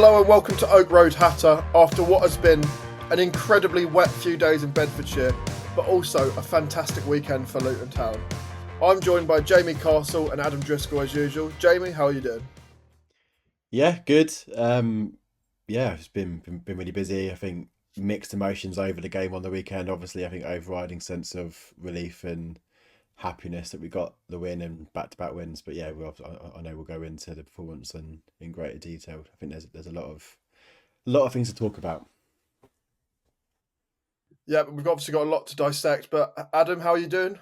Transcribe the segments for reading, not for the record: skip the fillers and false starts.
Hello and welcome to Oak Road Hatter after what has been an incredibly wet few days in Bedfordshire, but also a fantastic weekend for Luton Town. I'm joined by Jamie Castle and Adam Driscoll as usual. Jamie, how are you doing? Yeah, good. It's been really busy. I think mixed emotions over the game on the weekend. Obviously, I think overriding sense of relief and happiness that we got the win and back-to-back wins. But yeah, I know we'll go into the performance and in greater detail. I think there's a lot of things to talk about. Yeah, we've obviously got a lot to dissect, but Adam, how are you doing?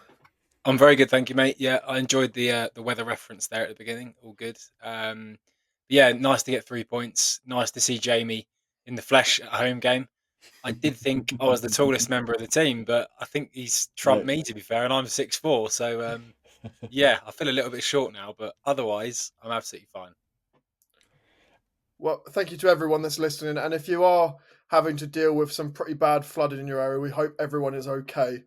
I'm very good, thank you, mate. Yeah, I enjoyed the weather reference there at the beginning. All good. Yeah, nice to get 3 points. Nice to see Jamie in the flesh at a home game. I did think I was the tallest member of the team, but I think he's No, trumped me to be fair, and I'm 6'4". So yeah, I feel a little bit short now, but otherwise I'm absolutely fine. Well, thank you to everyone that's listening. And if you are having to deal with some pretty bad flooding in your area, we hope everyone is okay.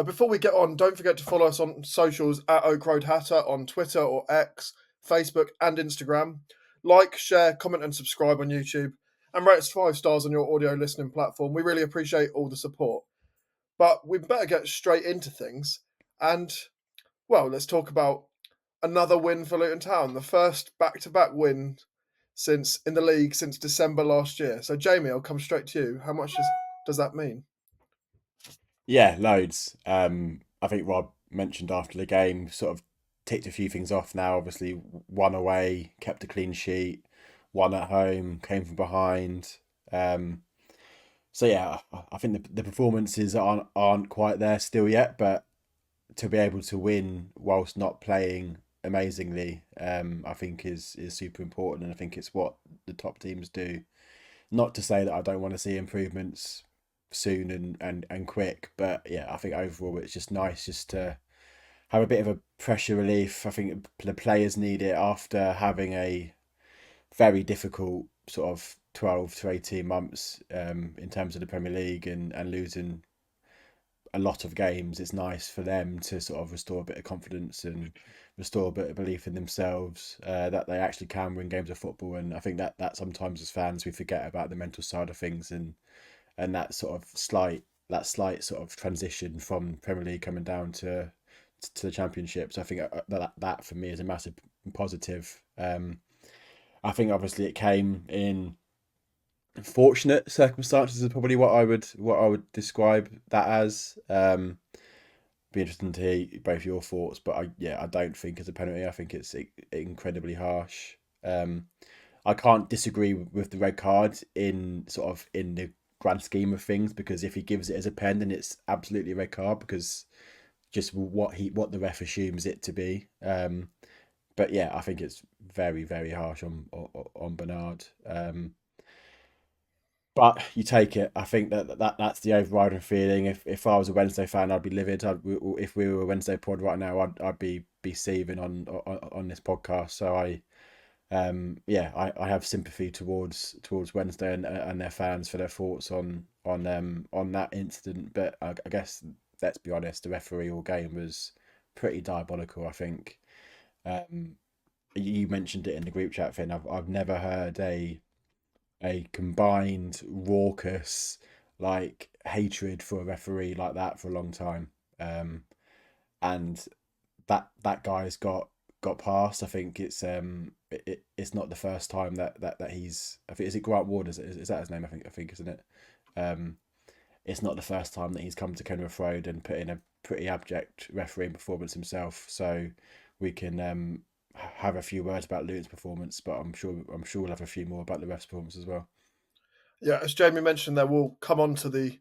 Before we get on, don't forget to follow us on socials at Oak Road Hatter on Twitter or X, Facebook, and Instagram. Like, share, comment, and subscribe on YouTube. And rate us 5 stars on your audio listening platform. We really appreciate all the support. But we better get straight into things. And, well, let's talk about another win for Luton Town, the first back-to-back win since in the league since December last year. So Jamie, I'll come straight to you. How much does that mean? yeah, loads. I think Rob mentioned after the game, sort of ticked a few things off now. Obviously, one away, kept a clean sheet, one at home, came from behind. Um, So yeah, I think the performances aren't quite there still yet, but to be able to win whilst not playing amazingly, I think is super important, and I think it's what the top teams do. Not to say that I don't want to see improvements soon and quick, but yeah, I think overall it's just nice just to have a bit of a pressure relief. I think the players need it after having a very difficult sort of 12 to 18 months in terms of the Premier League and losing a lot of games. It's nice for them to sort of restore a bit of confidence and restore a bit of belief in themselves that they actually can win games of football. And I think that sometimes as fans we forget about the mental side of things and that slight sort of transition from Premier League coming down to the Championship. So I think that for me is a massive positive. I think obviously it came in fortunate circumstances is probably what I would describe that as. Be interesting to hear both your thoughts, but I don't think it's a penalty. I think it's incredibly harsh. Um, I can't disagree with the red card in the grand scheme of things because if he gives it as a pen, then it's absolutely a red card because just what the ref assumes it to be. But yeah, I think it's very harsh on Bernard. But you take it. I think that's the overriding feeling. If I was a Wednesday fan, I'd be livid. If we were a Wednesday pod right now, I'd be seething on this podcast. So I have sympathy towards Wednesday and their fans for their thoughts on that incident. But I guess let's be honest, the referee all game was pretty diabolical. I think you mentioned it in the group chat thing. I've never heard a combined raucous like hatred for a referee like that for a long time. And that guy's got past. I think it's not the first time that he's. I think is it Grant Ward? Is that his name? I think isn't it? Um, it's not the first time that he's come to Kenilworth Road and put in a pretty abject refereeing performance himself. So we can have a few words about Luton's performance, but I'm sure we'll have a few more about the ref's performance as well. Yeah, as Jamie mentioned, there will come on to the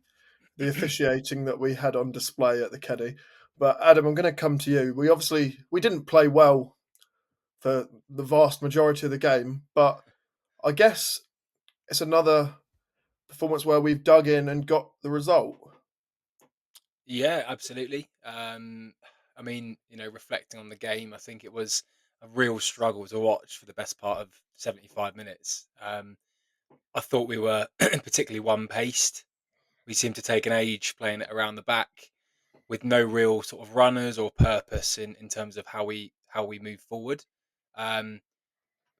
officiating that we had on display at the Keddy. But Adam, I'm going to come to you. We didn't play well for the vast majority of the game, but I guess it's another performance where we've dug in and got the result. Yeah, absolutely. I mean, reflecting on the game, I think it was a real struggle to watch for the best part of 75 minutes. I thought we were particularly one-paced. We seemed to take an age playing it around the back with no real sort of runners or purpose in terms of how we move forward. Um,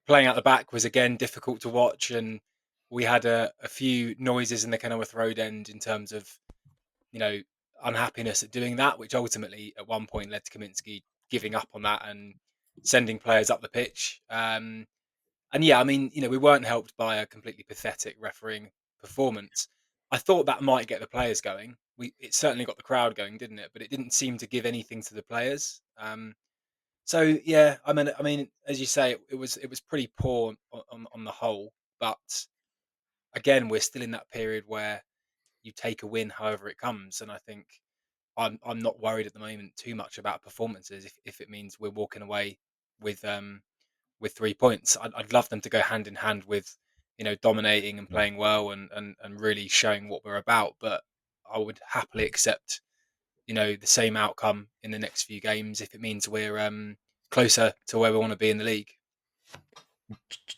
Playing out the back was again difficult to watch, and we had a few noises in the Kenilworth Road end in terms of, you know, unhappiness at doing that, which ultimately at one point led to Kaminsky giving up on that and sending players up the pitch. And yeah, I mean, we weren't helped by a completely pathetic refereeing performance. I thought that might get the players going. It certainly got the crowd going, didn't it? But it didn't seem to give anything to the players. So yeah, I mean, as you say, it was pretty poor on the whole. But again, we're still in that period where you take a win however it comes, and I think I'm not worried at the moment too much about performances if it means we're walking away with um with 3 points. I'd love them to go hand in hand with dominating and Mm. playing well and really showing what we're about. But I would happily accept the same outcome in the next few games if it means we're closer to where we want to be in the league.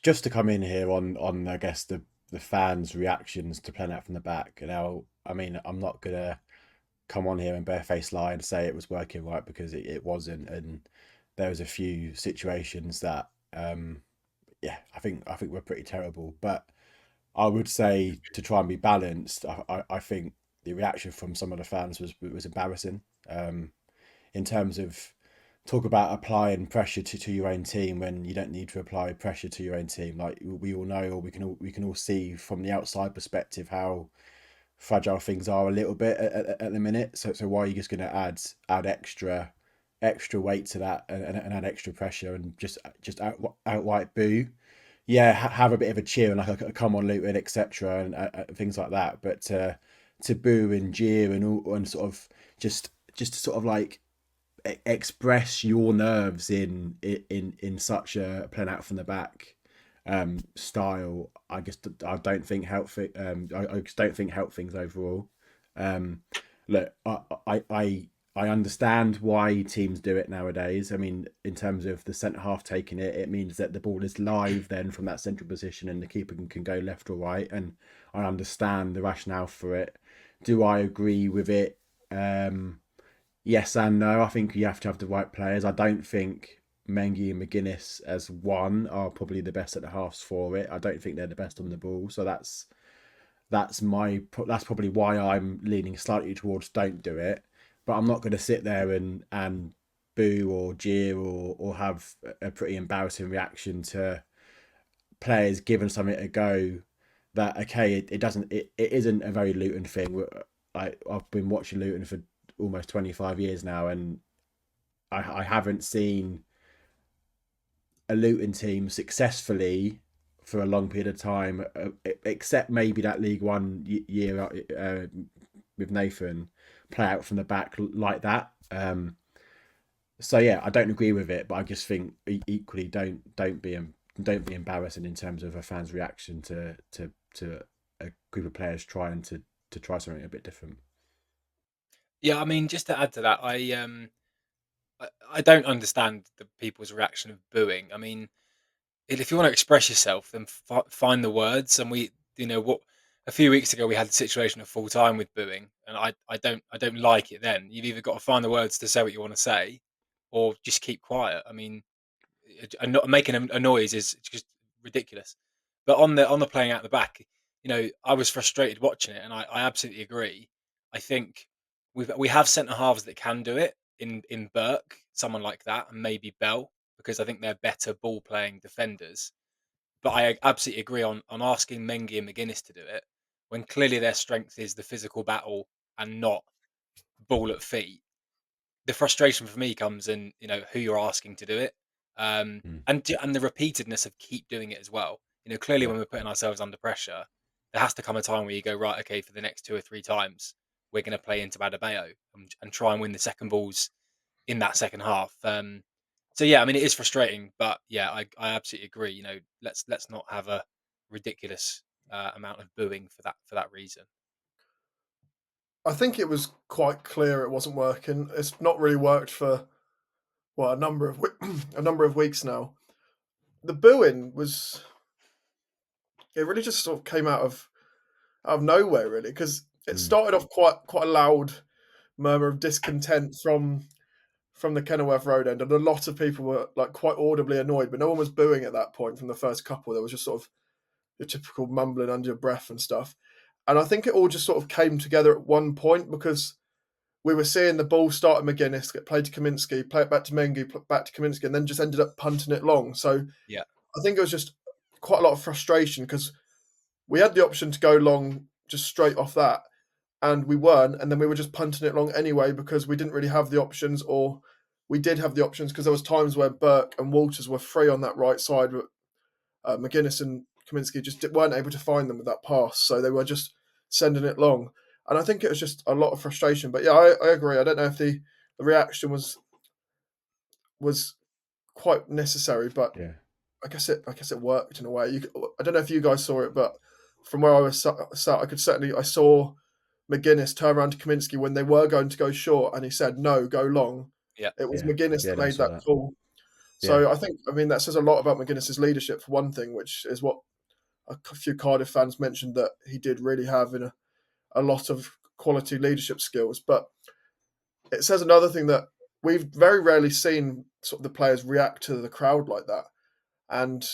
Just to come in here on I guess the fans' reactions to playing out from the back. Now, I mean, I'm not gonna come on here and barefaced lie and say it was working right, because it wasn't, and there was a few situations that yeah, I think we're pretty terrible. But I would say, to try and be balanced, I think the reaction from some of the fans was embarrassing. In terms of, talk about applying pressure to your own team when you don't need to apply pressure to your own team. Like, we all know, or we can all see from the outside perspective, how fragile things are a little bit at the minute. So why are you just going to add extra weight to that, and add extra pressure, and just outright boo? Yeah, have a bit of a cheer and like a come on Luton, etc., and things like that. But to boo and jeer and all, and sort of just sort of like express your nerves in such a playing out from the back style, I don't think I just don't think help things overall. Um, Look, I understand why teams do it nowadays. I mean, in terms of the centre half taking it, it means that the ball is live then from that central position, and the keeper can go left or right. And I understand the rationale for it. Do I agree with it? Yes and no. I think you have to have the right players. I don't think Mengi and McGuinness as one are probably the best at the halves for it. I don't think they're the best on the ball. So that's probably why I'm leaning slightly towards don't do it. But I'm not going to sit there and boo or jeer or have a pretty embarrassing reaction to players giving something a go. That, okay, it isn't a very Luton thing. I've been watching Luton for almost 25 years now, and I haven't seen a Luton team successfully for a long period of time, except maybe that League One year with Nathan, play out from the back like that. So yeah, I don't agree with it, but I just think equally don't be embarrassing in terms of a fan's reaction to a group of players trying to try something a bit different. Yeah, I mean, just to add to that, I don't understand the people's reaction of booing. I mean, if you want to express yourself, then find the words. And what, a few weeks ago we had the situation of full time with booing, and I don't like it. Then you've either got to find the words to say what you want to say, or just keep quiet. I mean, not making a noise is just ridiculous. But on the playing out the back, I was frustrated watching it, and I absolutely agree. I think we have centre halves that can do it in Burke, someone like that, and maybe Bell, because I think they're better ball playing defenders. But I absolutely agree on asking Mengi and McGuinness to do it when clearly their strength is the physical battle and not ball at feet. The frustration for me comes in, who you're asking to do it, Mm. and the repeatedness of keep doing it as well. Clearly Yeah. when we're putting ourselves under pressure, there has to come a time where you go, right, okay, for the next two or three times, we're going to play into Adebayo and try and win the second balls in that second half. So yeah, I mean it is frustrating, but yeah, I absolutely agree. Let's not have a ridiculous amount of booing for that reason. I think it was quite clear it wasn't working. It's not really worked for a number of a number of weeks now. The booing was it really just sort of came out of nowhere, really, because it Mm. started off quite a loud murmur of discontent from the Kenilworth Road end, and a lot of people were like quite audibly annoyed, but no one was booing at that point. From the first couple, there was just sort of your typical mumbling under your breath and stuff. And I think it all just sort of came together at one point because we were seeing the ball start at McGuinness, get played to Kaminsky, play it back to Mengi, back to Kaminsky, and then just ended up punting it long. So Yeah. I think it was just quite a lot of frustration because we had the option to go long just straight off that, and we weren't, and then we were just punting it long anyway because we didn't really have the options, or we did have the options because there was times where Burke and Walters were free on that right side, but McGuinness and Kaminsky just weren't able to find them with that pass, so they were just sending it long. And I think it was just a lot of frustration. But yeah, I agree. I don't know if the reaction was quite necessary, but Yeah. I guess it worked in a way. I don't know if you guys saw it, but from where I was sat, I saw McGuinness turn around to Kaminsky when they were going to go short, and he said, "No, go long." Yeah. It was Yeah. McGuinness Yeah, that no, I made saw that that. call. Yeah. So I mean, that says a lot about McGuinness's leadership for one thing, which is what a few Cardiff fans mentioned that he did really have in a lot of quality leadership skills. But it says another thing that we've very rarely seen sort of the players react to the crowd like that. And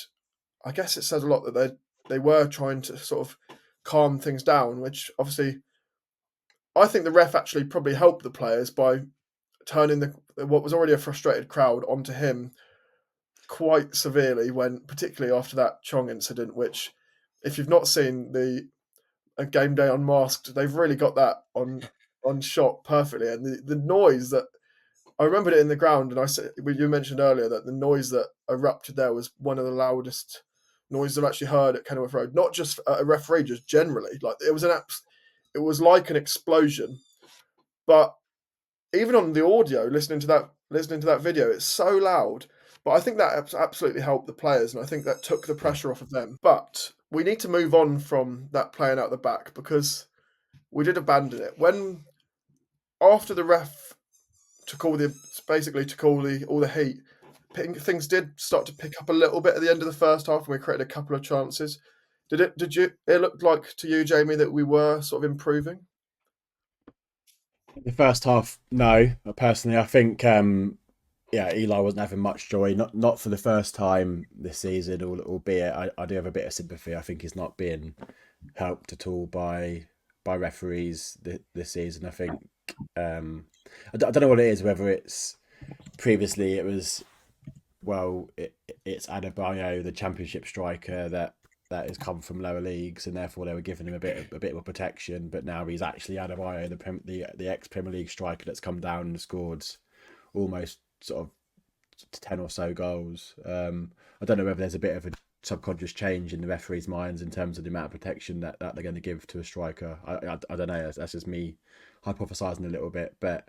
I guess it says a lot that they were trying to sort of calm things down, which obviously I think the ref actually probably helped the players by turning what was already a frustrated crowd onto him quite severely when, particularly after that Chong incident, which if you've not seen the a game day unmasked, they've really got that on shot perfectly. And the noise that I remembered it in the ground, and I said you mentioned earlier that the noise that erupted there was one of the loudest noises I've actually heard at Kenilworth Road. Not just at a referee, just generally. Like it was like an explosion. But even on the audio, listening to that video, it's so loud. But I think that absolutely helped the players, and I think that took the pressure off of them. But we need to move on from that playing out the back because we did abandon it when after the ref took all the heat. Things did start to pick up a little bit at the end of the first half, and we created a couple of chances. It looked like to you, Jamie, that we were sort of improving? The first half, no. Personally, I think Eli wasn't having much joy. Not for the first time this season, albeit I do have a bit of sympathy. I think he's not being helped at all by referees this season. I think I don't know what it is. Whether it's previously it was it's Adebayo, the Championship striker that has come from lower leagues, and therefore they were giving him a bit of a protection. But now he's actually Adebayo, the ex Premier League striker that's come down and scored almost sort of 10 or so goals. I don't know whether there's a bit of a subconscious change in the referees' minds in terms of the amount of protection that they're going to give to a striker. I don't know. That's just me hypothesizing a little bit, but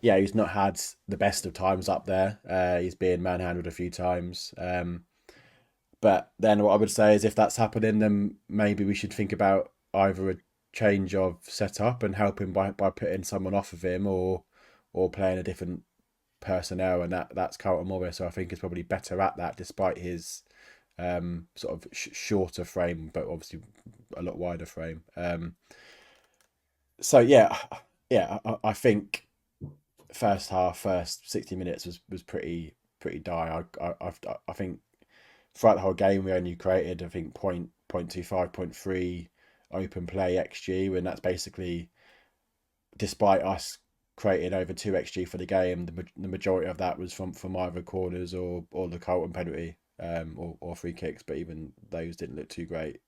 yeah, he's not had the best of times up there. He's been manhandled a few times. But then what I would say is if that's happening, then maybe we should think about either a change of setup and help him by putting someone off of him or playing a different personnel, and that's Carlton Morris. So I think is probably better at that, despite his sort of shorter frame, but obviously a lot wider frame. So I think first 60 minutes was pretty dire. I think throughout the whole game we only created I think 0.25, 0.3 open play XG, and that's basically despite us creating over 2 XG for the game. The majority of that was from either corners or the Carlton penalty, or free kicks, but even those didn't look too great.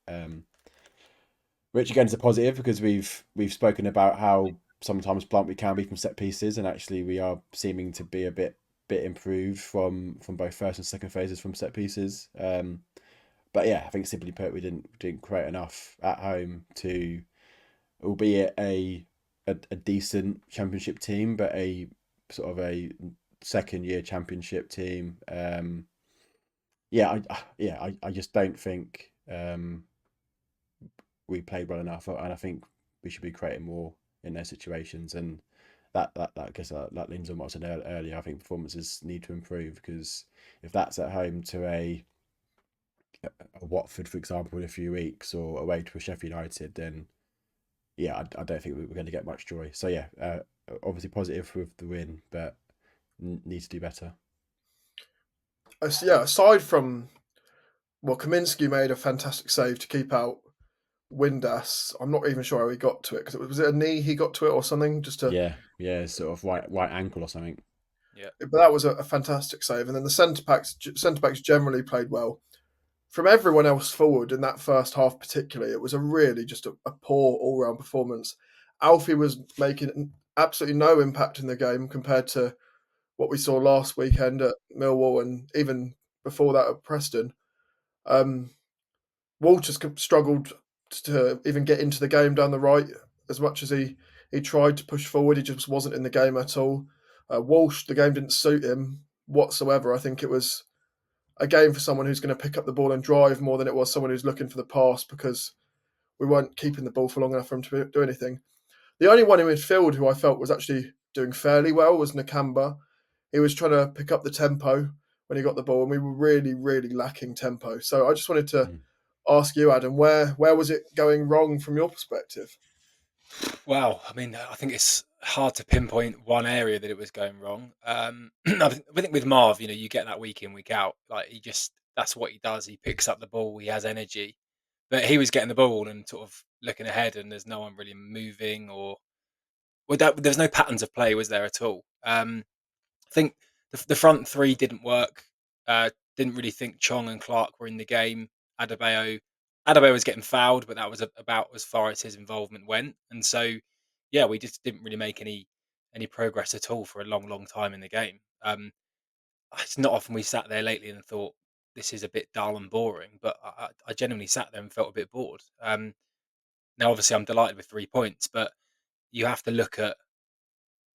Which again is a positive because we've spoken about how sometimes blunt we can be from set pieces, and actually we are seeming to be a bit improved from both first and second phases from set pieces. But yeah, I think simply put, we didn't create enough at home to, albeit a decent championship team, but a sort of a second year championship team. I just don't think we played well enough, and I think we should be creating more in those situations. And that I guess that leans on what I said earlier. I think performances need to improve because if that's at home to a Watford, for example, in a few weeks, or away to a Sheffield United, then yeah, I don't think we're going to get much joy. So yeah, obviously positive with the win, but need to do better. Aside from Well, Kaminsky made a fantastic save to keep out Windass. I'm not even sure how he got to it because was it a knee he got to it or something? Just to, Yeah, sort of right ankle or something. Yeah. but that was a fantastic save. And then the centre backs generally played well. From everyone else forward in that first half, particularly, it was a really just a poor all round performance. Alfie was making absolutely no impact in the game compared to what we saw last weekend at Millwall and even before that at Preston. Um, Walters struggled to even get into the game down the right as much as he tried to push forward. He just wasn't in the game at all. Walsh, the game didn't suit him whatsoever. I think it was a game for someone who's going to pick up the ball and drive more than it was someone who's looking for the pass because we weren't keeping the ball for long enough for him to do anything. The only one in midfield who I felt was actually doing fairly well was Nakamba. He was trying to pick up the tempo when he got the ball, and we were really, really lacking tempo. So I just wanted to ask you, Adam, where was it going wrong from your perspective? Well, I mean, I think it's hard to pinpoint one area that it was going wrong. I think with Marv, you get that week in, week out. Like that's what he does. He picks up the ball. He has energy, but he was getting the ball and sort of looking ahead, and there's no one really moving there's no patterns of play, was there at all? I think the front three didn't work. Didn't really think Chong and Clark were in the game. Adebayo, Adebayo was getting fouled, but that was about as far as his involvement went. And so, yeah, we just didn't really make any progress at all for a long, long time in the game. It's not often we sat there lately and thought this is a bit dull and boring, but I genuinely sat there and felt a bit bored. Now, obviously, I'm delighted with 3 points, but you have to look at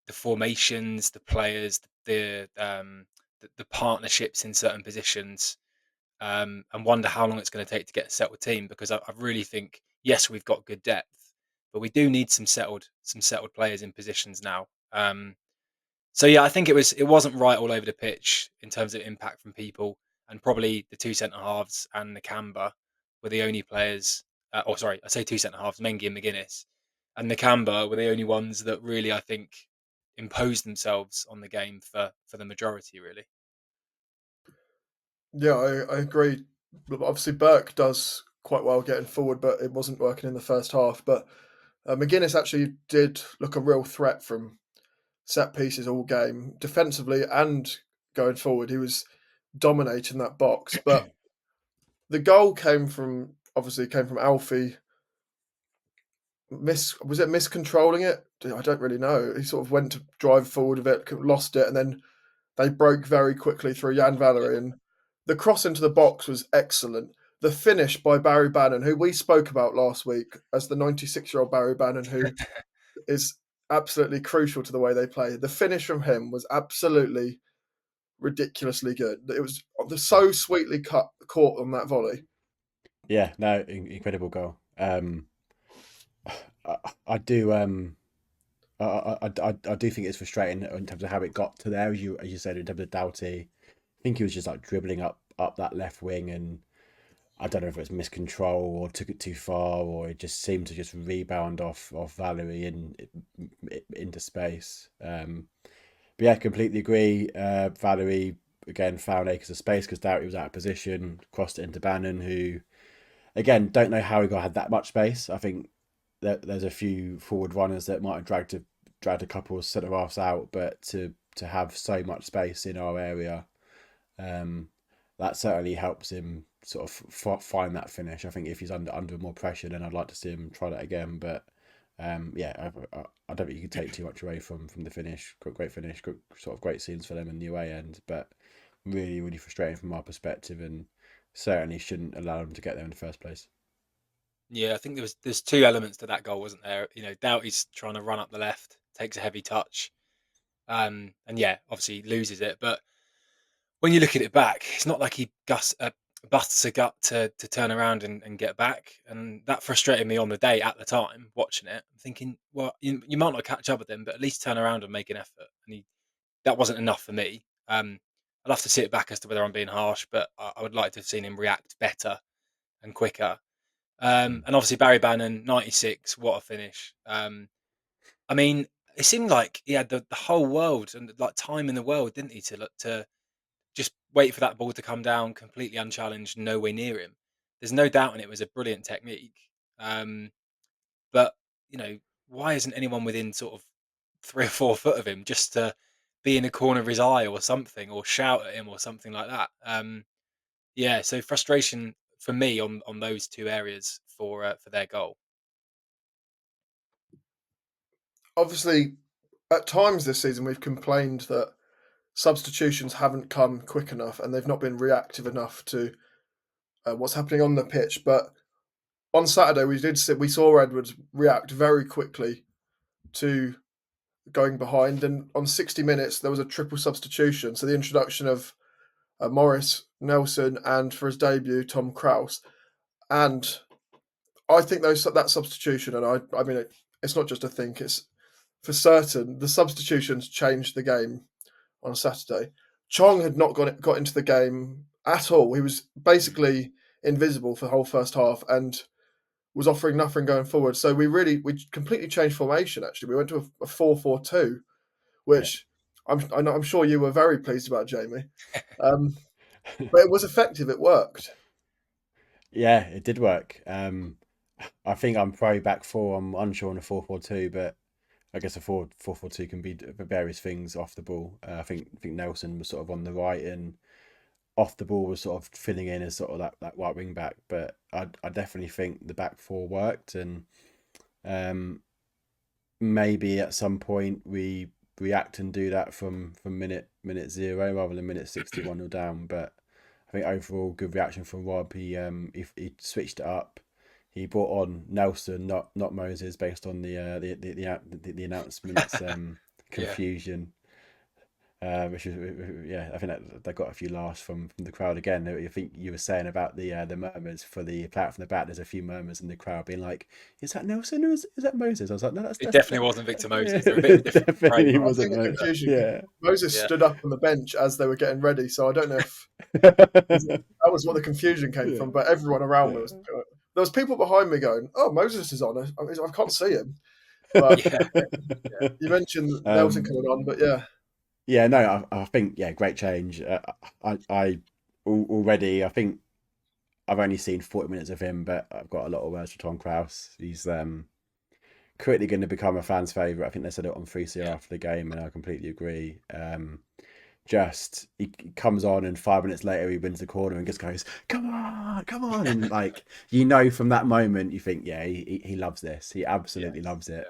the formations, the players, the partnerships in certain positions, and wonder how long it's going to take to get a settled team. Because I really think, yes, we've got good depth, but we do need some settled players in positions now. So yeah, I think it wasn't right all over the pitch in terms of impact from people, and probably the two centre halves and the Nakamba were the only players. Or sorry, I say two centre halves, Mengi and McGuinness, and the Nakamba were the only ones that really I think imposed themselves on the game for the majority. Really, Yeah, I agree. Obviously, Burke does quite well getting forward, but it wasn't working in the first half. But McGuinness actually did look a real threat from set pieces all game, defensively and going forward. He was dominating that box. But the goal came from Alfie. Was it miscontrolling it? I don't really know. He sort of went to drive forward with it, lost it, and then they broke very quickly through Jan yeah, Valery. And the cross into the box was excellent. The finish by Barry Bannon, who we spoke about last week as the 96-year-old Barry Bannon, who is absolutely crucial to the way they play. The finish from him was absolutely ridiculously good. It was so sweetly caught on that volley. Yeah, no, incredible goal. I, I do I do think it's frustrating in terms of how it got to there, as you said, in terms of Doughty. I think he was just like dribbling up that left wing, and I don't know if it was miscontrol or took it too far, or it just seemed to just rebound off Valerie into space. But yeah, completely agree. Valerie again found acres of space because Doughty was out of position, crossed it into Bannon, who again don't know how he had that much space. I think there's a few forward runners that might have dragged a couple of centre halves out, but to have so much space in our area, um, that certainly helps him sort of find that finish. I think if he's under more pressure, then I'd like to see him try that again. But yeah, I don't think you can take too much away from the finish. Great finish, sort of great scenes for them in the away end, but really really frustrating from our perspective, and certainly shouldn't allow them to get there in the first place. yeah. I think there's two elements to that goal, wasn't there? Doughty's trying to run up the left, takes a heavy touch, and yeah, obviously loses it, but when you look at it back, it's not like he busts a gut to turn around and get back. And that frustrated me on the day at the time, watching it. I'm thinking, well, you might not catch up with him, but at least turn around and make an effort. And that wasn't enough for me. I'd love to see it back as to whether I'm being harsh, but I would like to have seen him react better and quicker. And obviously, Barry Bannon, 96, what a finish. I mean, it seemed like he had the whole world and like time in the world, didn't he, to look to just wait for that ball to come down completely unchallenged, nowhere near him. There's no doubting it was a brilliant technique. Um, but why isn't anyone within sort of 3 or 4 foot of him just to be in the corner of his eye or something, or shout at him or something like that? Yeah, so frustration for me on those two areas for their goal. Obviously, at times this season we've complained that substitutions haven't come quick enough and they've not been reactive enough to what's happening on the pitch. But on Saturday, we saw Edwards react very quickly to going behind, and on 60 minutes there was a triple substitution. So the introduction of Morris, Nelson, and for his debut Tom Krause. And I think that substitution, and I mean it's not just a think, it's for certain the substitutions changed the game on Saturday. Chong had not got into the game at all. He was basically invisible for the whole first half and was offering nothing going forward. So we completely changed formation. Actually, we went to a 4-4-2, Yeah. which I'm sure you were very pleased about, Jamie. But it was effective. It worked. Yeah, it did work. I think I'm pro back four. I'm unsure on a 4-4-2, but I guess a 4-4-2 can be various things off the ball. I think Nelson was sort of on the right, and off the ball was sort of filling in as sort of that right wing back. But I definitely think the back four worked, and maybe at some point we react and do that from minute 0 rather than minute 61 or down. But I think overall good reaction from Rob. He switched it up. He brought on Nelson, not Moses, based on the announcements confusion. Which is, yeah, I think that got a few laughs from the crowd again. I think you were saying about the murmurs for the player from the back. There's a few murmurs in the crowd being like, "Is that Nelson or is that Moses?" I was like, "No, It definitely wasn't Victor Moses. They're a bit it different. definitely I wasn't think the Moses." confusion. Yeah, Moses Yeah. stood up on the bench as they were getting ready, so I don't know if that was what the confusion came from. But everyone around me was. There was people behind me going, "Oh, Moses is on. I can't see him." But Yeah. you mentioned Nelson coming on, but yeah. Yeah, no, I think great change. I already I think I've only seen 40 minutes of him, but I've got a lot of words for Tom Krause. He's quickly going to become a fan's favourite. I think they said it on 3CR after the game, and I completely agree. Just he comes on, and 5 minutes later he wins the corner and just goes, "Come on!" And from that moment you think, he loves this. He absolutely loves it.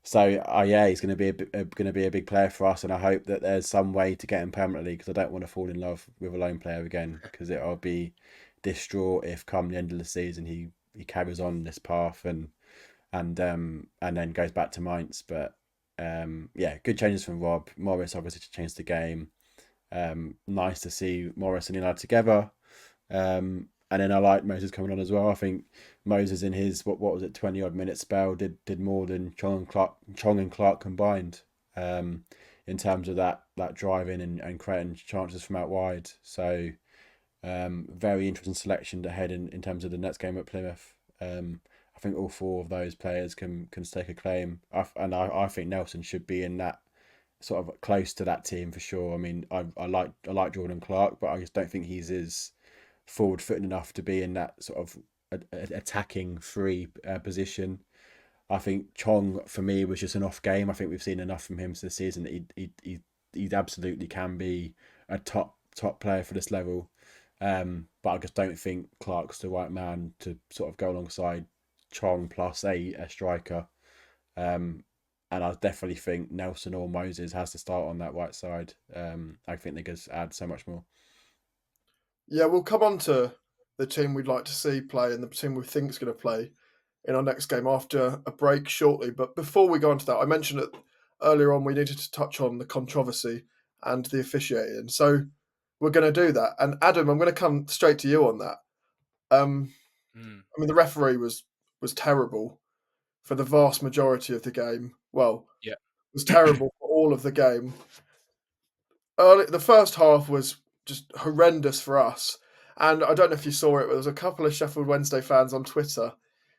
So he's going to be a big player for us, and I hope that there's some way to get him permanently, because I don't want to fall in love with a lone player again, because it'll be distraught if come the end of the season he carries on this path and then goes back to Mainz. But good changes from Rob. Morris obviously changed the game. Nice to see Morris and Eli together. And then I like Moses coming on as well. I think Moses in his what was it 20 odd minute spell did more than Chong and Clark combined, in terms of that driving and creating chances from out wide. So very interesting selection ahead in terms of the next game at Plymouth. I think all four of those players can stake a claim, and I think Nelson should be in that sort of close to that team for sure. I mean, I like Jordan Clark, but I just don't think he's as forward-footed enough to be in that sort of attacking free position. I think Chong for me was just an off game. I think we've seen enough from him this season that he absolutely can be a top player for this level. But I just don't think Clark's the right man to sort of go alongside Chong plus a striker. And I definitely think Nelson or Moses has to start on that right side. I think they could add so much more. Yeah, we'll come on to the team we'd like to see play and the team we think is going to play in our next game after a break shortly. But before we go on to that, I mentioned it earlier on, we needed to touch on the controversy and the officiating. So we're going to do that. And Adam, I'm going to come straight to you on that. I mean, the referee was terrible for the vast majority of the game. Well, Yeah. was terrible for all of the game. The first half was just horrendous for us. And I don't know if you saw it, but there was a couple of Sheffield Wednesday fans on Twitter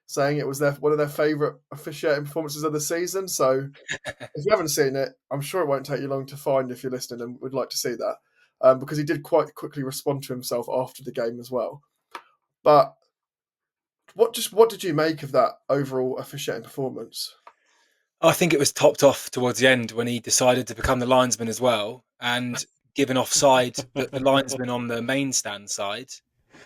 saying it was one of their favourite officiating performances of the season. So if you haven't seen it, I'm sure it won't take you long to find if you're listening and would like to see that. because he did quite quickly respond to himself after the game as well. But what did you make of that overall officiating performance? I think it was topped off towards the end when he decided to become the linesman as well, and given offside that the linesman on the main stand side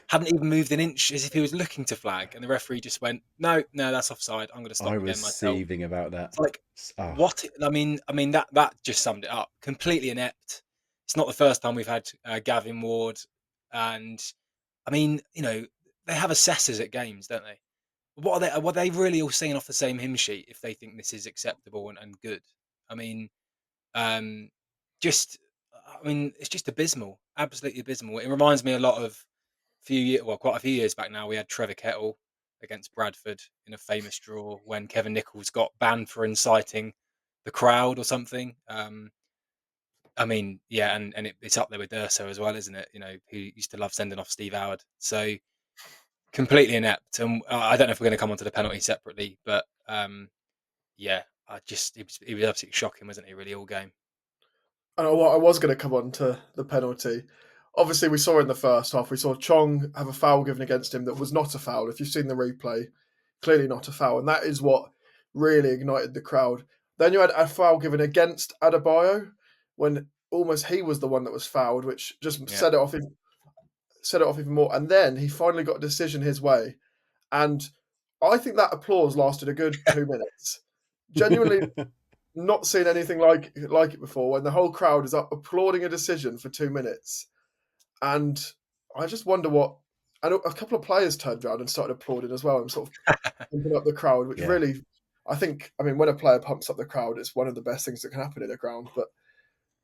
hadn't even moved an inch as if he was looking to flag, and the referee just went, "No, no, that's offside. I'm going to stop I the was game myself." seething about that. It's like, Oh, what? I mean that just summed it up. Completely inept. It's not the first time we've had Gavin Ward, and I mean, they have assessors at games, don't they? What are they really all singing off the same hymn sheet if they think this is acceptable and good? I mean, um, just, it's just abysmal, absolutely abysmal. It reminds me a lot of quite a few years back now. We had Trevor Kettle against Bradford in a famous draw when Kevin Nichols got banned for inciting the crowd or something. Yeah, and it's up there with Durso as well, isn't it? Who used to love sending off Steve Howard. So completely inept. And I don't know if we're going to come onto the penalty separately, but yeah, he was absolutely shocking, wasn't he? Really, all game. And I was going to come on to the penalty. Obviously, we saw in the first half, we saw Chong have a foul given against him that was not a foul. If you've seen the replay, clearly not a foul. And that is what really ignited the crowd. Then you had a foul given against Adebayo when almost he was the one that was fouled, which just Yeah. set it off even more. And then he finally got a decision his way. And I think that applause lasted a good 2 minutes. Genuinely not seen anything like it before when the whole crowd is up applauding a decision for 2 minutes. And I just wonder what. And a couple of players turned around and started applauding as well and sort of pumping up the crowd, which yeah. really, I mean, when a player pumps up the crowd, it's one of the best things that can happen in a ground. But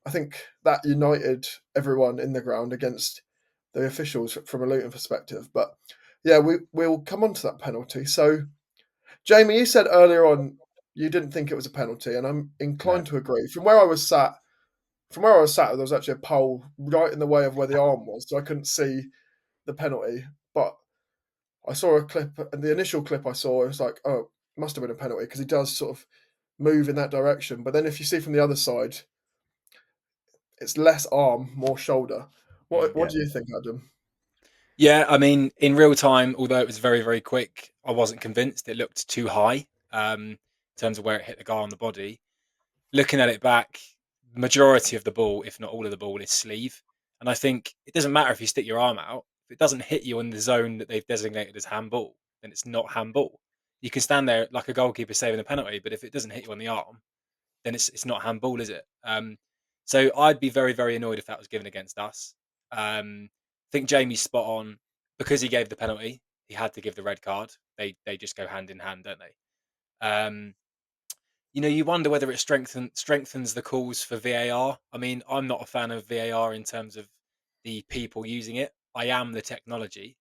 I think that united everyone in the ground against the officials from a Luton perspective. But yeah, we'll come on to that penalty. So, Jamie, you said earlier on you didn't think it was a penalty, and I'm No. inclined to agree. From where I was sat, there was actually a pole right in the way of where the arm was, so I couldn't see the penalty. But I saw a clip, and the initial clip I saw, it was like, oh, it must have been a penalty because he does sort of move in that direction. But then if you see from the other side, it's less arm, more shoulder. What Mm. what Yeah. do you think, Adam? Yeah, I mean, in real time, although it was very, very quick, I wasn't convinced. It looked too high in terms of where it hit the guy on the body. Looking at it back, majority of the ball, if not all of the ball, is sleeve. And I think it doesn't matter if you stick your arm out. If it doesn't hit you in the zone that they've designated as handball, then it's not handball. You can stand there like a goalkeeper saving a penalty, but if it doesn't hit you on the arm, then it's not handball, is it? So I'd be very, very annoyed if that was given against us. I think Jamie's spot on because he gave the penalty. He had to give the red card. They just go hand in hand, don't they? You wonder whether it strengthens the calls for VAR. I mean, I'm not a fan of VAR in terms of the people using it. I am the technology,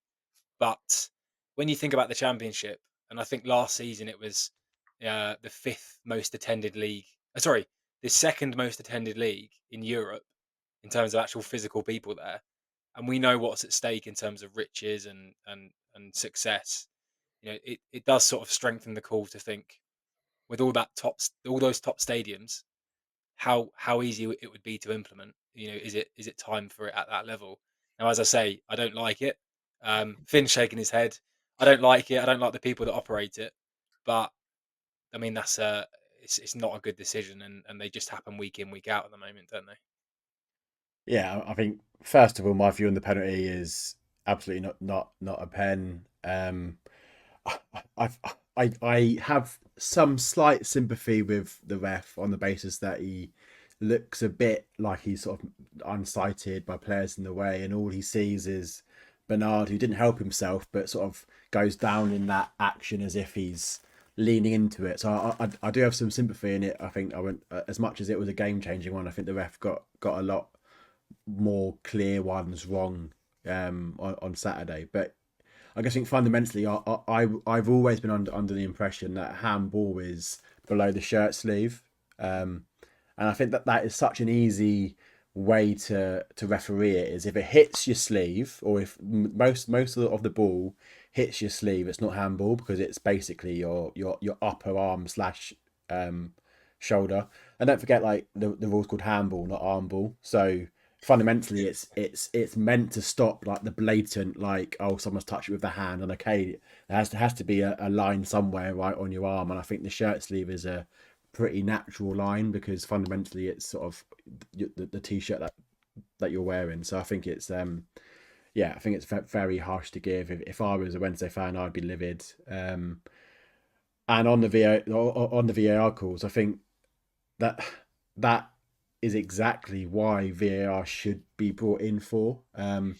but when you think about the championship, and I think last season it was the fifth most attended league. Sorry, the second most attended league in Europe in terms of actual physical people there, and we know what's at stake in terms of riches and success. It does sort of strengthen the call to think with all those top stadiums, how easy it would be to implement. Is it time for it at that level? Now, as I say, I don't like it. Finn's shaking his head. I don't like it. I don't like the people that operate it. But I mean, it's not a good decision, and they just happen week in, week out at the moment, don't they? Yeah, I think first of all, my view on the penalty is absolutely not a pen. I I have some slight sympathy with the ref on the basis that he looks a bit like he's sort of unsighted by players in the way, and all he sees is Bernard, who didn't help himself, but sort of goes down in that action as if he's leaning into it. So I do have some sympathy in it. I think I went as much as it was a game changing one. I think the ref got a lot more clear ones wrong on Saturday, but I guess think fundamentally, I've always been under the impression that handball is below the shirt sleeve, and I think that is such an easy way to referee it. Is if it hits your sleeve, or if most of the ball hits your sleeve, it's not handball because it's basically your upper arm slash shoulder. And don't forget, like the rule's called handball, not arm ball. So fundamentally it's meant to stop like the blatant, like, oh, someone's touched it with their hand, and okay, there has to be a line somewhere right on your arm, and I think the shirt sleeve is a pretty natural line because fundamentally it's sort of the t-shirt that you're wearing. So I think it's I think it's very harsh to give. If I was a Wednesday fan, I'd be livid. And on the VAR calls, I think that that is exactly why VAR should be brought in for. And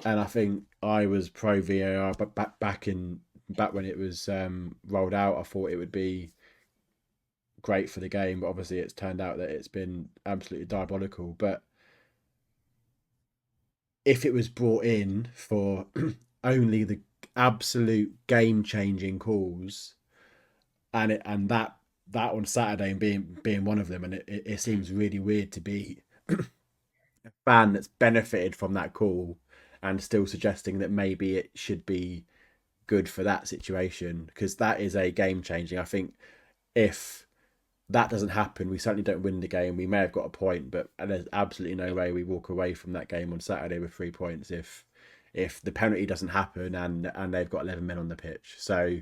I think I was pro VAR, but back when it was rolled out, I thought it would be great for the game. But obviously, it's turned out that it's been absolutely diabolical. But if it was brought in for only the absolute game-changing calls, and that on Saturday and being one of them, and it seems really weird to be a fan that's benefited from that call and still suggesting that maybe it should be good for that situation, because that is a game changing. I think if that doesn't happen, we certainly don't win the game. We may have got a point, but there's absolutely no way we walk away from that game on Saturday with 3 points if the penalty doesn't happen and they've got 11 men on the pitch. So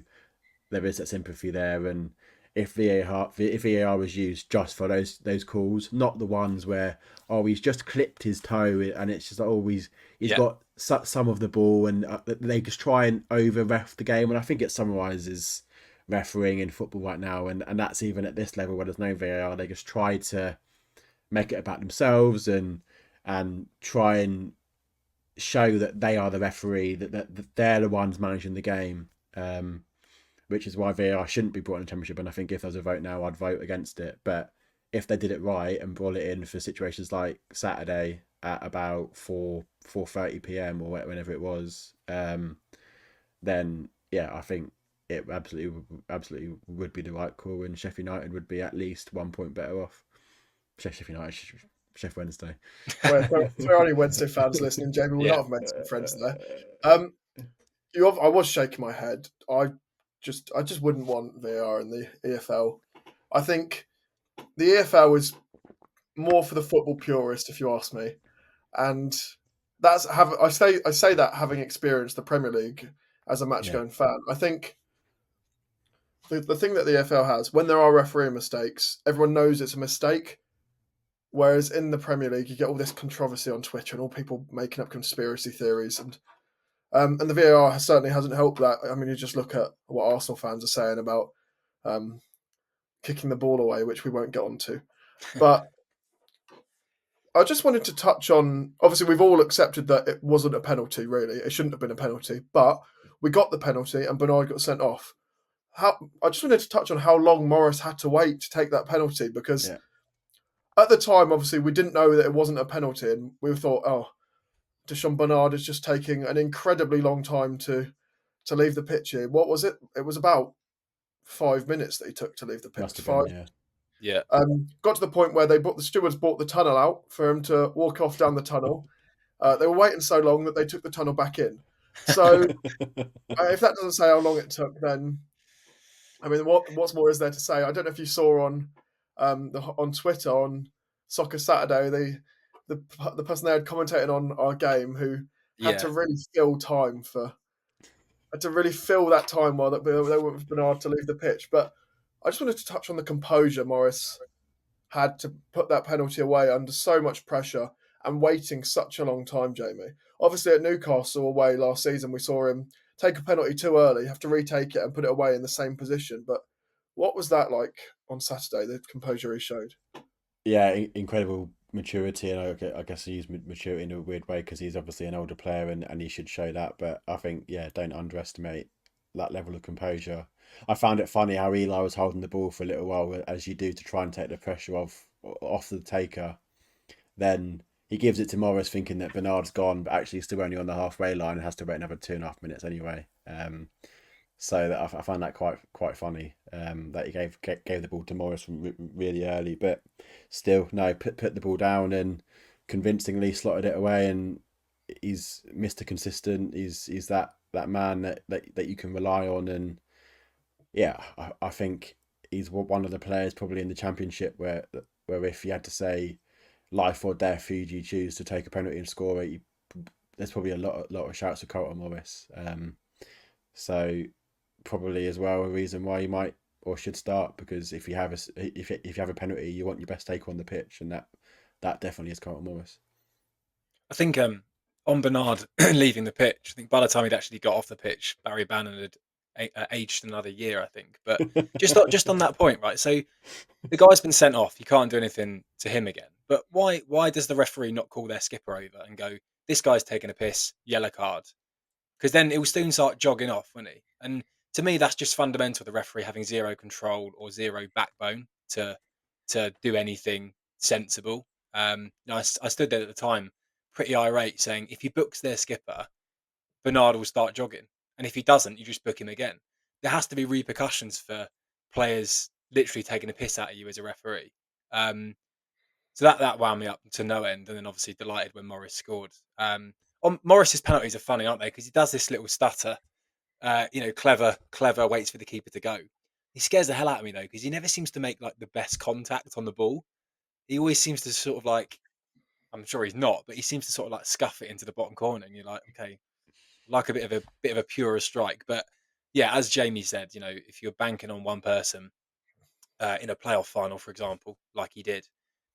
there is that sympathy there, and if VAR was used just for those calls, not the ones where, oh, he's just clipped his toe and it's just like, oh, he's got some of the ball, and they just try and over ref the game. And I think it summarises refereeing in football right now, and that's even at this level where there's no VAR. They just try to make it about themselves and try and show that they are the referee, that they're the ones managing the game. Which is why VAR shouldn't be brought in the Championship. And I think if there's a vote now, I'd vote against it. But if they did it right and brought it in for situations like Saturday at about 4:30 p.m. or whenever it was, then yeah, I think it absolutely would be the right call, and Sheffield United would be at least 1 point better off. Sheffield United, Sheffield Wednesday. Well, if there are any Wednesday fans listening, Jamie will not have made some friends there. I was shaking my head. I just wouldn't want VAR in the EFL. I think the EFL is more for the football purist, if you ask me, and I say that having experienced the Premier League as a match going fan. I think the thing that the EFL has, when there are referee mistakes, everyone knows it's a mistake. Whereas in the Premier League, you get all this controversy on Twitter and all people making up conspiracy theories, and the VAR certainly hasn't helped that. I mean, you just look at what Arsenal fans are saying about kicking the ball away, which we won't get onto. But I just wanted to touch on, obviously, we've all accepted that it wasn't a penalty, really. It shouldn't have been a penalty, but we got the penalty and Bernard got sent off. I just wanted to touch on how long Morris had to wait to take that penalty, because at the time, obviously, we didn't know that it wasn't a penalty, and we thought, oh, Deshaun Bernard is just taking an incredibly long time to leave the pitch here. What was it? It was about 5 minutes that he took to leave the pitch. Must have been, yeah. Got to the point where the stewards brought the tunnel out for him to walk off down the tunnel. They were waiting so long that they took the tunnel back in. So if that doesn't say how long it took, then I mean, what's more is there to say? I don't know if you saw on Twitter on Soccer Saturday the person they had commentating on our game who had to really fill that time while they were with Bernard to leave the pitch. But I just wanted to touch on the composure Morris had to put that penalty away under so much pressure and waiting such a long time, Jamie. Obviously, at Newcastle away last season, we saw him take a penalty too early, have to retake it and put it away in the same position. But what was that like on Saturday, the composure he showed? Yeah, incredible maturity, and I guess he used maturity in a weird way because he's obviously an older player and he should show that. But I think, don't underestimate that level of composure. I found it funny how Eli was holding the ball for a little while, as you do, to try and take the pressure off the taker. Then he gives it to Morris thinking that Bernard's gone, but actually still only on the halfway line and has to wait another 2.5 minutes anyway. So that I found that quite funny, that he gave the ball to Morris from really early, but still, no, put the ball down and convincingly slotted it away, and he's Mr. Consistent. He's that man that you can rely on, and I think he's one of the players probably in the Championship where if you had to say life or death who do you choose to take a penalty and score it, there's probably a lot of shouts for Carlton Morris. So probably as well a reason why you might or should start, because if you have if you have a penalty, you want your best taker on the pitch, and that definitely is Carlton Morris. I think on Bernard leaving the pitch, I think by the time he'd actually got off the pitch, Barry Bannon had aged another year, I think. But just on that point, right? So the guy's been sent off. You can't do anything to him again. But why does the referee not call their skipper over and go, this guy's taking a piss, yellow card? Because then it will soon start jogging off, won't he? And to me, that's just fundamental. The referee having zero control or zero backbone to do anything sensible. I stood there at the time, pretty irate, saying if he books their skipper, Bernard will start jogging, and if he doesn't, you just book him again. There has to be repercussions for players literally taking a piss out of you as a referee. So that wound me up to no end, and then obviously delighted when Morris scored. On Morris's penalties are funny, aren't they? Because he does this little stutter, clever, waits for the keeper to go. He scares the hell out of me though, because he never seems to make like the best contact on the ball. He always seems to sort of like, I'm sure he's not, but he seems to sort of like scuff it into the bottom corner, and you're like, okay, like a bit of a purer strike. But yeah, as Jamie said, if you're banking on one person in a playoff final, for example, like he did,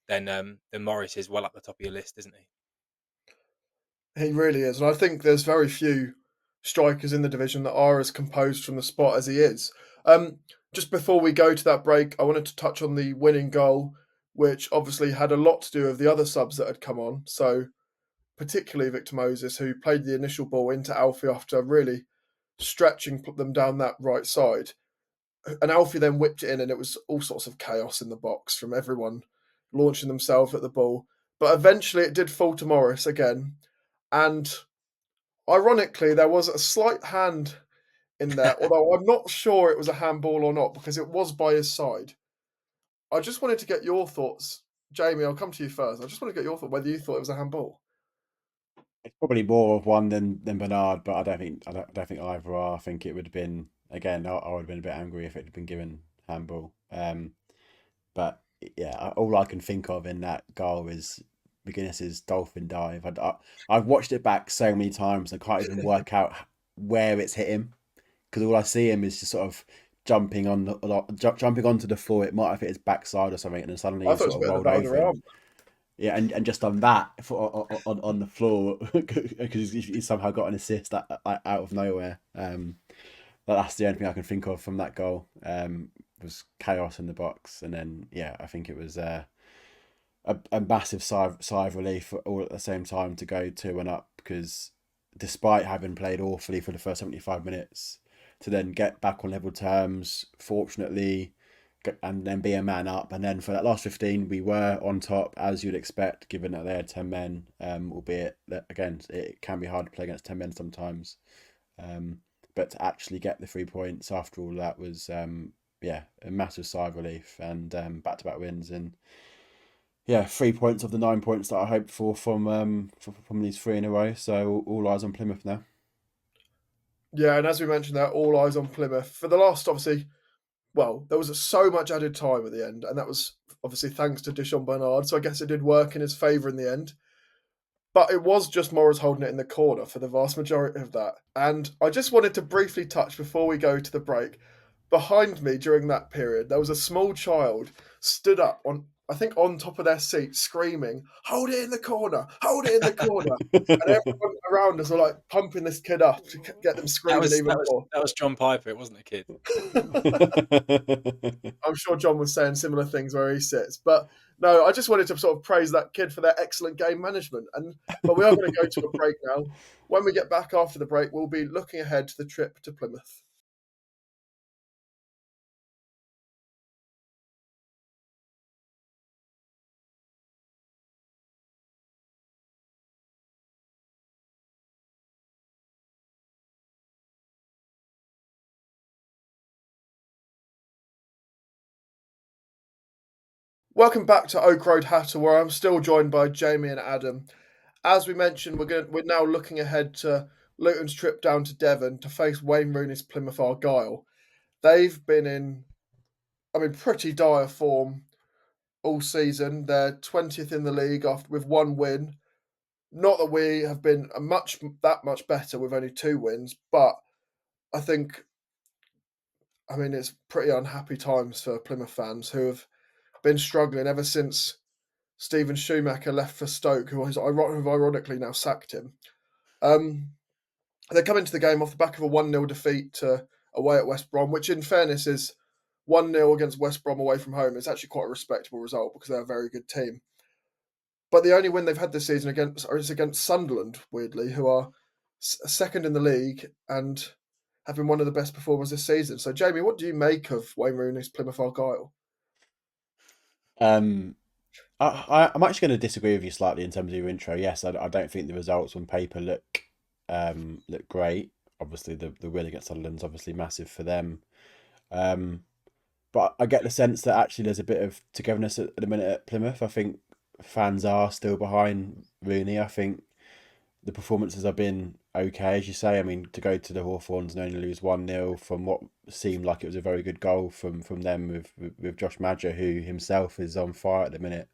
then Morris is well up the top of your list, isn't he? He really is. And I think there's very few strikers in the division that are as composed from the spot as he is. Just before we go to that break, I wanted to touch on the winning goal, which obviously had a lot to do with the other subs that had come on. So, particularly Victor Moses, who played the initial ball into Alfie after really stretching them down that right side. And Alfie then whipped it in, and it was all sorts of chaos in the box from everyone launching themselves at the ball. But eventually it did fall to Morris again. And ironically, there was a slight hand in there, although I'm not sure it was a handball or not because it was by his side. I just wanted to get your thoughts. Jamie, I'll come to you first. I just want to get your thought whether you thought it was a handball. It's probably more of one than Bernard, but I don't think either are. I think it would have been, again, I would have been a bit angry if it had been given handball. But yeah, all I can think of in that goal is McGuinness's dolphin dive. I've watched it back so many times and can't even work out where it's hit him, because all I see him is just sort of jumping onto the floor. It might have hit his backside or something, and then suddenly I he thought it was sort a of bit of the rolled back of over the him. arm. Yeah, and just on that on the floor because he's somehow got an assist out of nowhere. That's the only thing I can think of from that goal. Was chaos in the box, and then yeah, I think it was a massive sigh of relief all at the same time to go 2-1 up, because despite having played awfully for the first 75 minutes, to then get back on level terms, fortunately, and then be a man up. And then for that last 15, we were on top, as you'd expect, given that they had 10 men, albeit that, again, it can be hard to play against 10 men sometimes. But to actually get the 3 points after all that was, a massive sigh of relief, and back-to-back wins. And yeah, 3 points of the 9 points that I hoped for from these three in a row. So all eyes on Plymouth now. Yeah, and as we mentioned there, all eyes on Plymouth. For the last, obviously, well, there was so much added time at the end, and that was obviously thanks to Dishon Bernard, so I guess it did work in his favour in the end. But it was just Morris holding it in the corner for the vast majority of that. And I just wanted to briefly touch before we go to the break. Behind me during that period, there was a small child stood up on top of their seat, screaming, "Hold it in the corner! Hold it in the corner!" And everyone around us were like pumping this kid up to get them That screaming was even more. that was John Piper. It wasn't a kid. I'm sure John was saying similar things where he sits. But no, I just wanted to sort of praise that kid for their excellent game management. But we are going to go to a break now. When we get back after the break, we'll be looking ahead to the trip to Plymouth. Welcome back to Oak Road Hatter, where I'm still joined by Jamie and Adam. As we mentioned, we're now looking ahead to Luton's trip down to Devon to face Wayne Rooney's Plymouth Argyle. They've been in, pretty dire form all season. They're 20th in the league after with one win. Not that we have been that much better with only 2 wins, but I think, I mean, it's pretty unhappy times for Plymouth fans who have been struggling ever since Stephen Schumacher left for Stoke, who has ironically now sacked him. They come into the game off the back of a 1-0 defeat away at West Brom, which in fairness is 1-0 against West Brom away from home. It's actually quite a respectable result because they're a very good team. But the only win they've had this season is against Sunderland, weirdly, who are second in the league and have been one of the best performers this season. So, Jamie, what do you make of Wayne Rooney's Plymouth Argyle? I'm actually going to disagree with you slightly in terms of your intro. Yes, I don't think the results on paper look great. Obviously, the win against Sunderland's obviously massive for them. But I get the sense that actually there's a bit of togetherness at the minute at Plymouth. I think fans are still behind Rooney. I think the performances have been okay, as you say. I mean, to go to the Hawthorns and only lose 1-0 from what seemed like it was a very good goal from them with Josh Madger, who himself is on fire at the minute.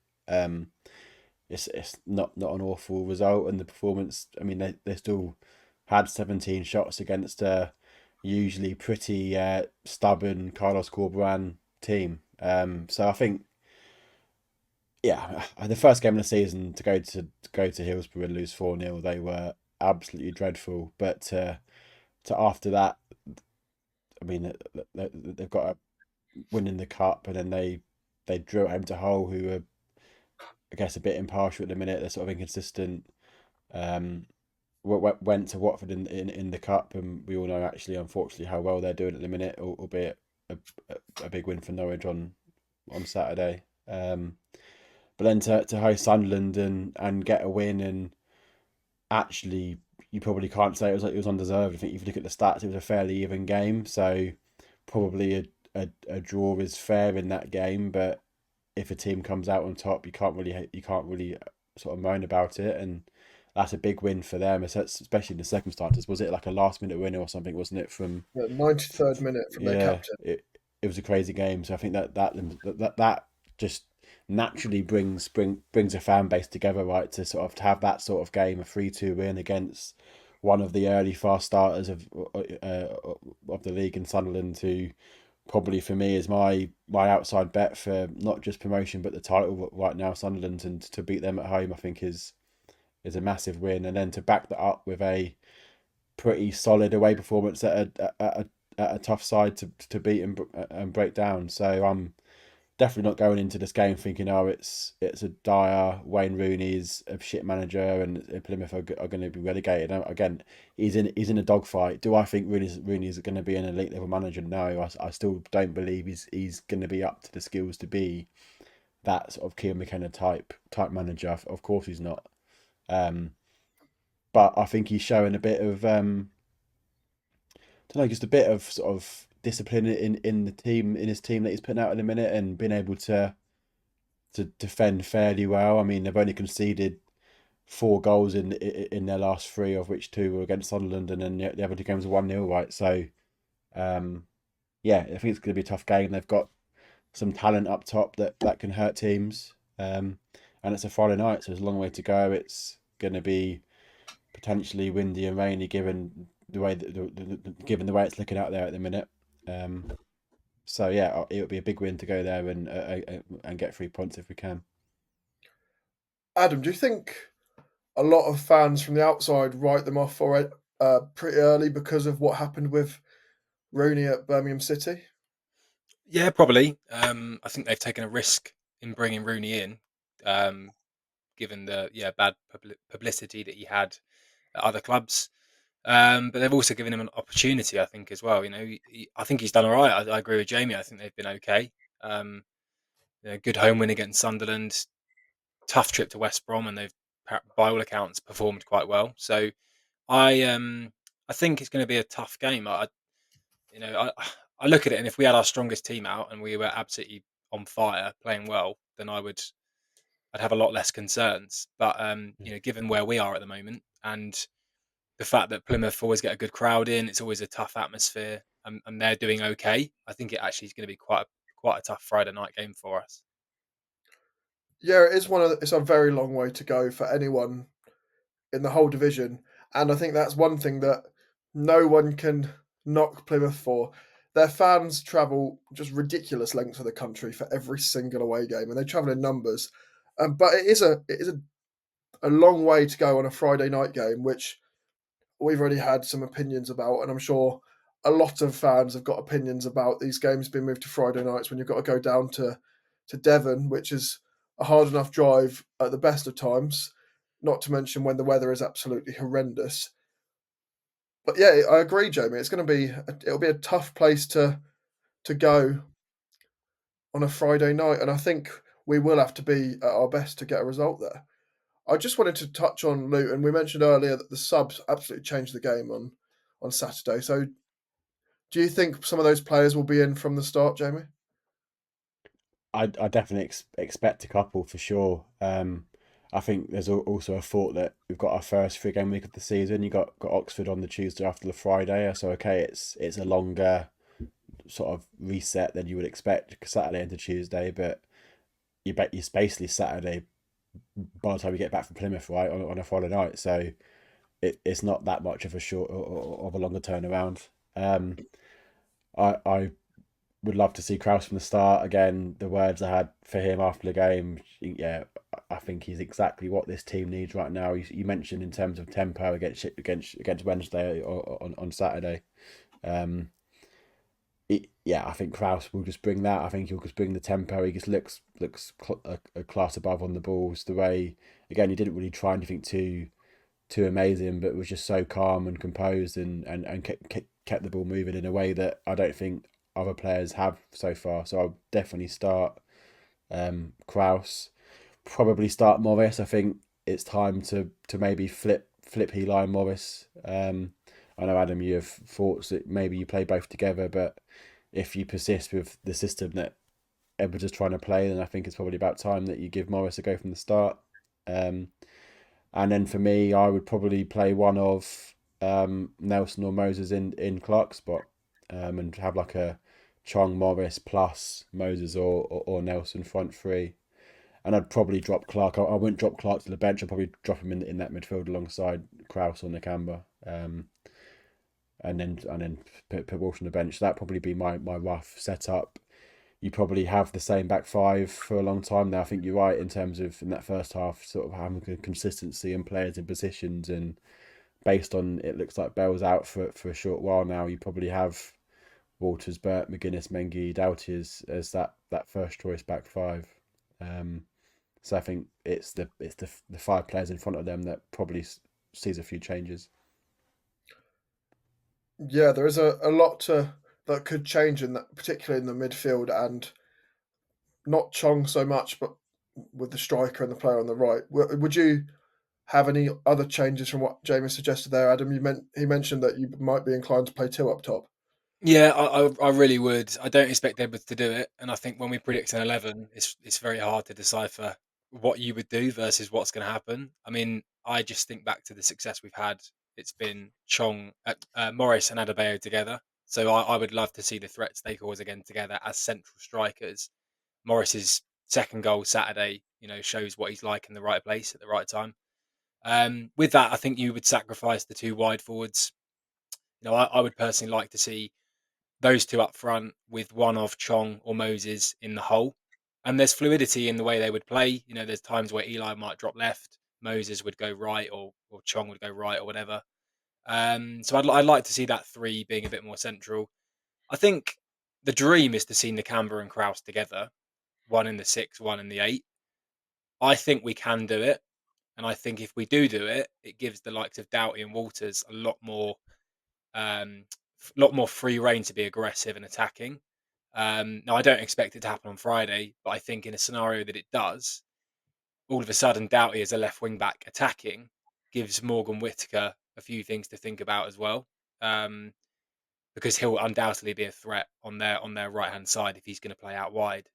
It's not an awful result, and the performance. I mean, they still had 17 shots against a usually pretty stubborn Carlos Corberan team. So I think, yeah, the first game of the season to Hillsborough and lose 4-0, they were absolutely dreadful. But to after that, I mean, they've got a win in the cup, and then they drew at home to Hull, who are, I guess, a bit impartial at the minute. They're sort of inconsistent. Um, went to Watford in the cup, and we all know actually, unfortunately, how well they're doing at the minute, albeit a big win for Norwich on Saturday. But then to host Sunderland and get a win, and actually you probably can't say it was undeserved. I think if you look at the stats, it was a fairly even game. So probably a draw is fair in that game. But if a team comes out on top, you can't really sort of moan about it, and that's a big win for them, especially in the circumstances. Was it like a last minute winner or something? Wasn't it from? 93rd minute from their Yeah, captain. it was a crazy game. So I think that just naturally brings a fan base together, right? To sort of have that sort of game, a 3-2 win against one of the early fast starters of the league in Sunderland, who probably for me is my outside bet for not just promotion but the title right now. Sunderland, and to beat them at home, I think is a massive win, and then to back that up with a pretty solid away performance at a tough side to beat and break down. So I'm definitely not going into this game thinking, oh, it's a dire Wayne Rooney's a shit manager and Plymouth are going to be relegated. Again, he's in a dogfight. Do I think Rooney's going to be an elite level manager? No, I still don't believe he's going to be up to the skills to be that sort of Keir McKenna type manager. Of course he's not. But I think he's showing a bit of don't know, just a bit of sort of discipline in the team, in his team that he's putting out in a minute, and being able to defend fairly well. I mean, they've only conceded 4 goals in their last 3, of which 2 were against Sunderland, and then the other 2 games were 1-0, right? So, yeah, I think it's going to be a tough game. They've got some talent up top that can hurt teams, and it's a Friday night, so there's a long way to go. It's going to be potentially windy and rainy, given the way given the way it's looking out there at the minute. So yeah, it would be a big win to go there and get 3 points if we can. Adam, do you think a lot of fans from the outside write them off already, pretty early because of what happened with Rooney at Birmingham City? Yeah, probably. I think they've taken a risk in bringing Rooney in, given the bad publicity that he had at other clubs. But they've also given him an opportunity, I think, as well. You know, I think he's done all right. I agree with Jamie. I think they've been okay. Good home win against Sunderland, tough trip to West Brom, and they've, by all accounts, performed quite well. So I think it's going to be a tough game. I look at it, and if we had our strongest team out and we were absolutely on fire, playing well, then I'd have a lot less concerns. But given where we are at the moment and the fact that Plymouth always get a good crowd in, it's always a tough atmosphere, and they're doing okay. I think it actually is going to be quite a tough Friday night game for us. Yeah, it is it's a very long way to go for anyone in the whole division, and I think that's one thing that no one can knock Plymouth for. Their fans travel just ridiculous lengths of the country for every single away game, and they travel in numbers. But it is a long way to go on a Friday night game, which we've already had some opinions about, and I'm sure a lot of fans have got opinions about these games being moved to Friday nights when you've got to go down to Devon, which is a hard enough drive at the best of times, not to mention when the weather is absolutely horrendous. But yeah, I agree, Jamie. It'll be a tough place to go on a Friday night, and I think we will have to be at our best to get a result there. I just wanted to touch on Luton. We mentioned earlier that the subs absolutely changed the game on Saturday. So, do you think some of those players will be in from the start, Jamie? I definitely expect a couple for sure. I think there's also a thought that we've got our first 3 game week of the season. You got Oxford on the Tuesday after the Friday, so okay, it's a longer sort of reset than you would expect Saturday into Tuesday, but you bet it's basically Saturday by the time you get back from Plymouth, right, on a Friday night. So it's not that much of a short or of a longer turnaround. I would love to see Kraus from the start. Again, the words I had for him after the game, yeah, I think he's exactly what this team needs right now. You mentioned in terms of tempo against Wednesday or on Saturday. Um, yeah, I think Kraus will just bring that. I think he'll just bring the tempo. He just looks a class above on the balls. The way again, he didn't really try anything too amazing, but was just so calm and composed and kept the ball moving in a way that I don't think other players have so far. So I'll definitely start Kraus. Probably start Morris. I think it's time to maybe flip Eli and Morris. I know Adam, you have thoughts that maybe you play both together, but if you persist with the system that Edwards is trying to play, then I think it's probably about time that you give Morris a go from the start. Um, and then for me, I would probably play one of Nelson or Moses in Clark's spot, and have like a Chong Morris plus Moses or Nelson front three. And I'd probably drop Clark. I wouldn't drop Clark to the bench. I'd probably drop him in that midfield alongside Kraus or Nakamba. And then put Walsh on the bench. That'd probably be my rough setup. You probably have the same back five for a long time now. I think you're right in terms of in that first half, sort of having a consistency and players in positions, and based on it looks like Bell's out for a short while now. You probably have Walters, Burt, McGuinness, Mengi, Doughty as that first choice back five. So I think it's the 5 players in front of them that probably sees a few changes. Yeah, there is a lot that could change in that, particularly in the midfield, and not Chong so much, but with the striker and the player on the right. Would you have any other changes from what Jamie suggested there, Adam? He mentioned that you might be inclined to play two up top. Yeah, I really would. I don't expect Edwards to do it, and I think when we predict an 11, it's very hard to decipher what you would do versus what's going to happen. I mean, I just think back to the success we've had. It's been Morris and Adebayo together, so I would love to see the threats they cause again together as central strikers. Morris's second goal Saturday, shows what he's like in the right place at the right time. With that, I think you would sacrifice the 2 wide forwards. I would personally like to see those 2 up front with one of Chong or Moses in the hole. And there's fluidity in the way they would play. There's times where Eli might drop left, Moses would go right, or Chong would go right, or whatever. So I'd like to see that 3 being a bit more central. I think the dream is to see Nakamba and Kraus together, one in the 6, one in the 8. I think we can do it. And I think if we do it, it gives the likes of Doughty and Walters um, lot more free reign to be aggressive and attacking. Now, I don't expect it to happen on Friday, but I think in a scenario that it does, all of a sudden Doughty as a left wing back attacking gives Morgan Whittaker a few things to think about as well, um, because he'll undoubtedly be a threat on their right hand side if he's going to play out wide.